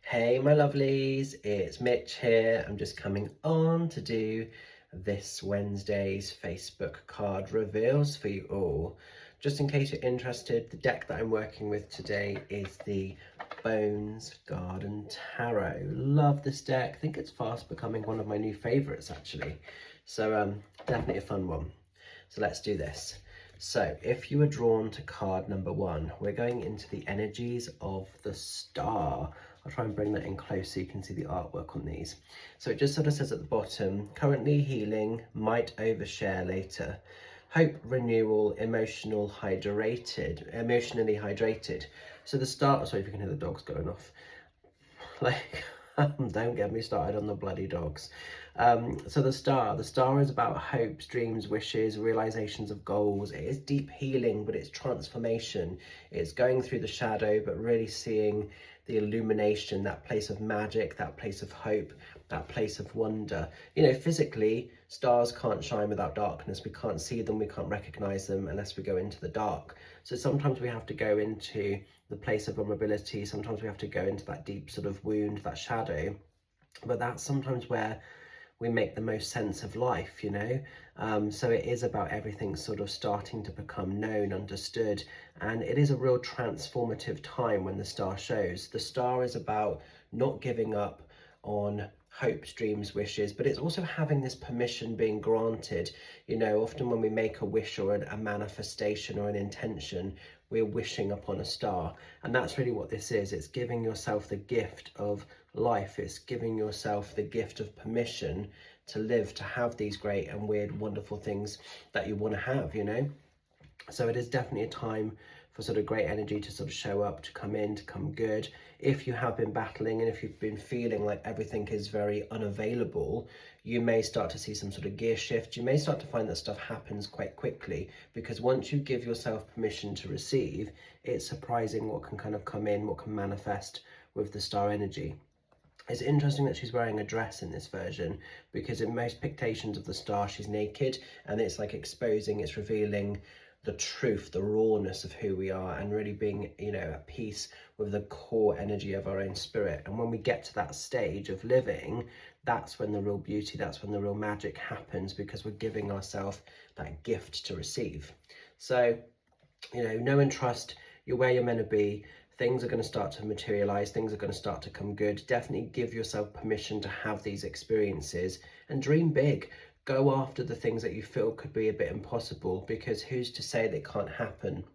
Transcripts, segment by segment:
Hey my lovelies, it's Mitch here. I'm just coming on to do this Wednesday's Facebook card reveals for you all. Just in case you're interested, the deck that I'm working with today is the Bones Garden Tarot. Love this deck. I think it's fast becoming one of my new favorites actually. So definitely a fun one. So let's do this. So if you were drawn to card number 1, we're going into the energies of the star. I'll try and bring that in close so you can see the artwork on these. So it just sort of says at the bottom, currently healing, might overshare later. Hope, renewal, emotionally hydrated. So the star, sorry if you can hear the dogs going off. Like, don't get me started on the bloody dogs. So the star is about hopes, dreams, wishes, realizations of goals. It is deep healing, but it's transformation. It's going through the shadow, but really seeing the illumination, that place of magic, that place of hope, that place of wonder. You know, physically, stars can't shine without darkness. We can't see them, we can't recognize them unless we go into the dark. So sometimes we have to go into the place of vulnerability. Sometimes we have to go into that deep sort of wound, that shadow. But that's sometimes where we make the most sense of life, you know. So it is about everything sort of starting to become known, understood, and it is a real transformative time when the star shows. The star is about not giving up on hopes, dreams, wishes, but it's also having this permission being granted. You know, often when we make a wish or a manifestation or an intention, we're wishing upon a star, and that's really what this is. It's giving yourself the gift of life. It's giving yourself the gift of permission to live, to have these great and weird, wonderful things that you want to have, you know. So it is definitely a time for sort of great energy to sort of show up, to come in, to come good. If you have been battling and if you've been feeling like everything is very unavailable, you may start to see some sort of gear shift. You may start to find that stuff happens quite quickly, because once you give yourself permission to receive, it's surprising what can kind of come in, what can manifest with the star energy. It's interesting that she's wearing a dress in this version, because in most pictations of the star she's naked, and it's like exposing, it's revealing the truth, the rawness of who we are, and really being, you know, at peace with the core energy of our own spirit. And when we get to that stage of living, that's when the real beauty, that's when the real magic happens, because we're giving ourselves that gift to receive. So, you know and trust, you're where you're meant to be. Things are going to start to materialize, things are going to start to come good. Definitely give yourself permission to have these experiences and dream big. Go after the things that you feel could be a bit impossible, because who's to say that it can't happen?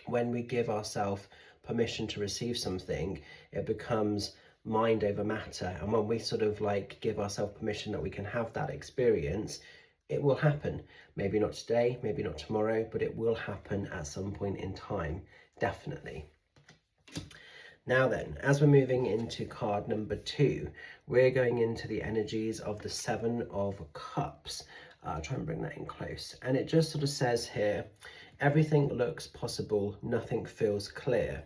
When we give ourselves permission to receive something, it becomes mind over matter. And when we sort of like give ourselves permission that we can have that experience, it will happen. Maybe not today, maybe not tomorrow, but it will happen at some point in time, definitely. Now then, as we're moving into card number 2, we're going into the energies of the 7 of Cups. I'll try and bring that in close. And it just sort of says here, everything looks possible, nothing feels clear.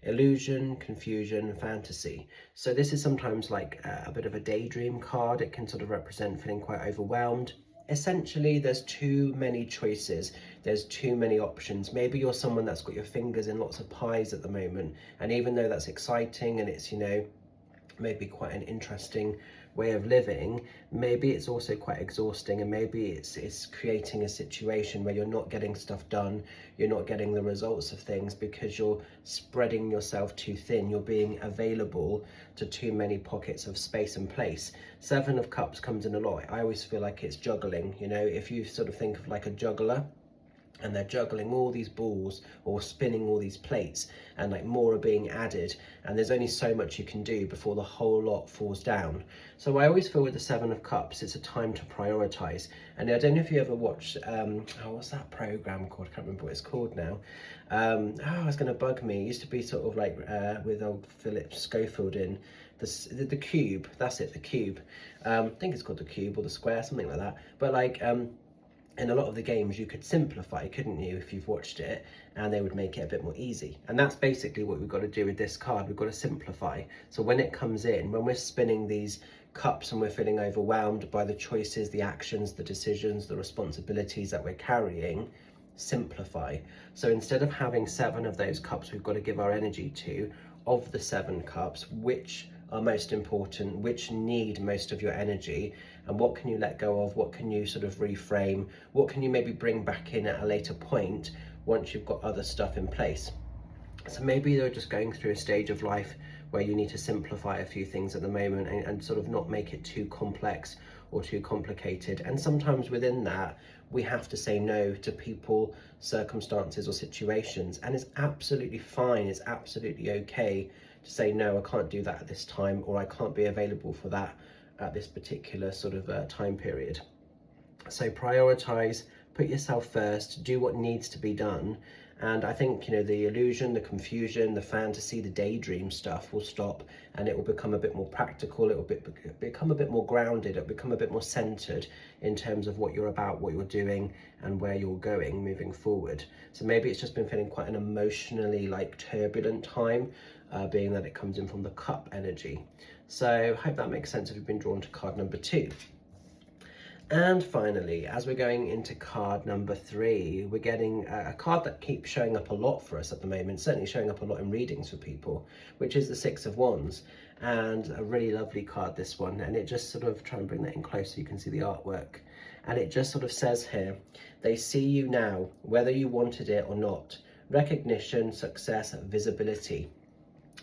Illusion, confusion, fantasy. So this is sometimes like a bit of a daydream card. It can sort of represent feeling quite overwhelmed. Essentially, there's too many choices, there's too many options. Maybe you're someone that's got your fingers in lots of pies at the moment, and even though that's exciting and it's, you know, maybe quite an interesting way of living, maybe it's also quite exhausting, and maybe it's creating a situation where you're not getting stuff done, you're not getting the results of things because you're spreading yourself too thin, you're being available to too many pockets of space and place. 7 of Cups comes in a lot. I always feel like it's juggling, you know, if you sort of think of like a juggler, and they're juggling all these balls or spinning all these plates, and like more are being added, and there's only so much you can do before the whole lot falls down. So I always feel with the 7 of Cups, it's a time to prioritize. And I don't know if you ever watched what's that program called? I can't remember what it's called now. It's going to bug me. It used to be sort of like with old Philip Schofield in the Cube. That's it, the Cube. I think it's called the Cube or the Square, something like that. But like in a lot of the games you could simplify, couldn't you, if you've watched it, and they would make it a bit more easy. And that's basically what we've got to do with this card. We've got to simplify. So when it comes in, when we're spinning these cups and we're feeling overwhelmed by the choices, the actions, the decisions, the responsibilities that we're carrying, simplify. So instead of having 7 of those cups we've got to give our energy to, of the 7 cups, which are most important, which need most of your energy, and what can you let go of, what can you sort of reframe, what can you maybe bring back in at a later point once you've got other stuff in place. So maybe you're just going through a stage of life where you need to simplify a few things at the moment, and sort of not make it too complex or too complicated. And sometimes within that, we have to say no to people, circumstances or situations. And it's absolutely fine, it's absolutely okay to say, no, I can't do that at this time, or I can't be available for that at this particular sort of time period. So prioritize, put yourself first, do what needs to be done. And I think, you know, the illusion, the confusion, the fantasy, the daydream stuff will stop, and it will become a bit more practical. It will become a bit more grounded. It'll become a bit more centered in terms of what you're about, what you're doing, and where you're going moving forward. So maybe it's just been feeling quite an emotionally like turbulent time, being that it comes in from the cup energy. So hope that makes sense if you've been drawn to card number 2. And finally, as we're going into card number 3, we're getting a card that keeps showing up a lot for us at the moment, certainly showing up a lot in readings for people, which is the 6 of Wands. And a really lovely card, this one, and it just sort of, try and bring that in close so you can see the artwork. And it just sort of says here, they see you now, whether you wanted it or not. Recognition, success, visibility.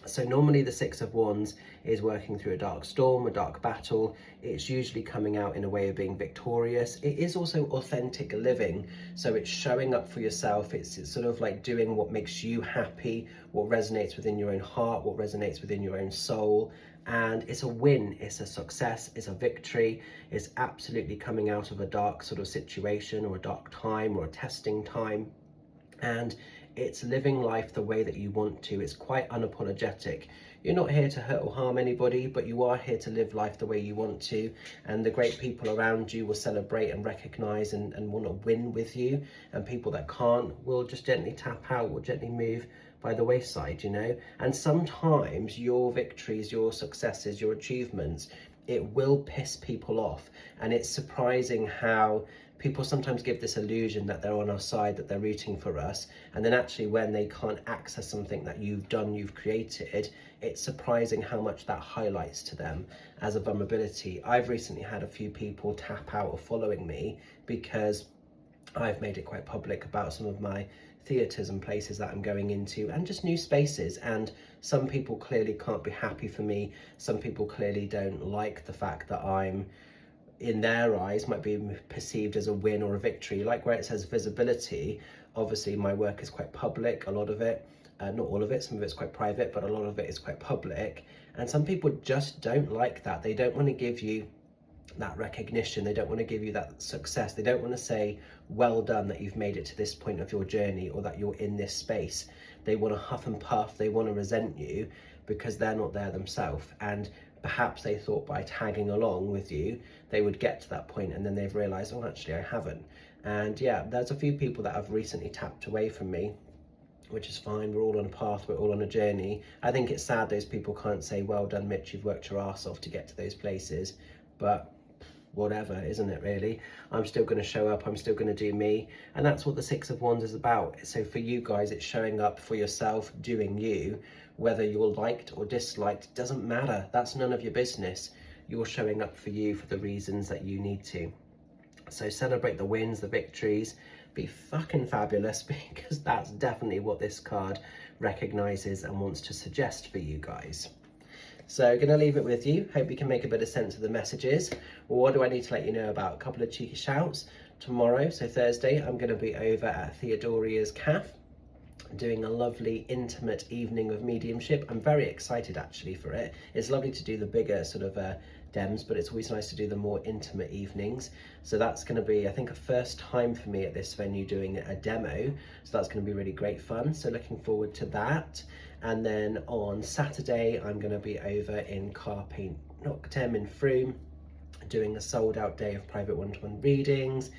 So normally the 6 of Wands is working through a dark storm, a dark battle. It's usually coming out in a way of being victorious. It is also authentic living. So it's showing up for yourself. It's sort of like doing what makes you happy, what resonates within your own heart, what resonates within your own soul. And it's a win, it's a success, it's a victory. It's absolutely coming out of a dark sort of situation, or a dark time, or a testing time. And it's living life the way that you want to. It's quite unapologetic. You're not here to hurt or harm anybody, but you are here to live life the way you want to. And the great people around you will celebrate and recognize and want to win with you. And people that can't will just gently tap out, will gently move by the wayside, you know. And sometimes your victories, your successes, your achievements, it will piss people off. And it's surprising how people sometimes give this illusion that they're on our side, that they're rooting for us, and then actually when they can't access something that you've done, you've created, it's surprising how much that highlights to them as a vulnerability. I've recently had a few people tap out of following me because I've made it quite public about some of my theatres and places that I'm going into, and just new spaces. And some people clearly can't be happy for me. Some people clearly don't like the fact that I'm, in their eyes, might be perceived as a win or a victory. Like where it says visibility, obviously my work is quite public, a lot of it, not all of it, some of it's quite private, but a lot of it is quite public. And some people just don't like that. They don't want to give you that recognition, they don't want to give you that success, they don't want to say well done that you've made it to this point of your journey, or that you're in this space. They want to huff and puff, they want to resent you because they're not there themselves. And perhaps they thought by tagging along with you they would get to that point, and then they've realized, oh, actually I haven't. And yeah, there's a few people that have recently tapped away from me, which is fine. We're all on a path, we're all on a journey. I think it's sad those people can't say, well done Mitch, you've worked your arse off to get to those places. But whatever, isn't it really? I'm still going to show up, I'm still going to do me. And that's what the 6 of Wands is about. So for you guys, it's showing up for yourself, doing you. Whether you're liked or disliked, doesn't matter. That's none of your business. You're showing up for you for the reasons that you need to. So celebrate the wins, the victories, be fucking fabulous, because that's definitely what this card recognizes and wants to suggest for you guys. So gonna leave it with you. Hope you can make a bit of sense of the messages. Well, what do I need to let you know about? A couple of cheeky shouts. Tomorrow, so Thursday, I'm gonna be over at Theodoria's Cafe, doing a lovely intimate evening of mediumship. I'm very excited actually for it. It's lovely to do the bigger sort of dems, but it's always nice to do the more intimate evenings. So that's going to be, I think, a first time for me at this venue doing a demo. So that's going to be really great fun. So looking forward to that. And then on Saturday, I'm going to be over in Carpaint Noctem in Frome, doing a sold out day of private one-to-one readings.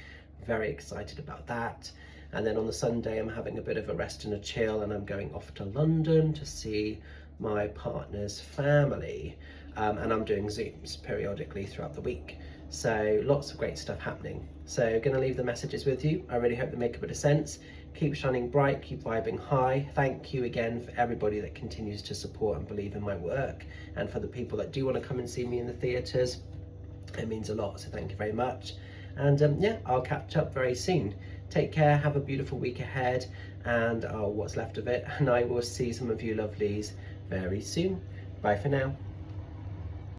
Very excited about that. And then on the Sunday, I'm having a bit of a rest and a chill, and I'm going off to London to see my partner's family. And I'm doing Zooms periodically throughout the week. So lots of great stuff happening. So going to leave the messages with you. I really hope they make a bit of sense. Keep shining bright, keep vibing high. Thank you again for everybody that continues to support and believe in my work, and for the people that do want to come and see me in the theatres. It means a lot, so thank you very much. And yeah, I'll catch up very soon. Take care, have a beautiful week ahead, and what's left of it, and I will see some of you lovelies very soon. Bye for now.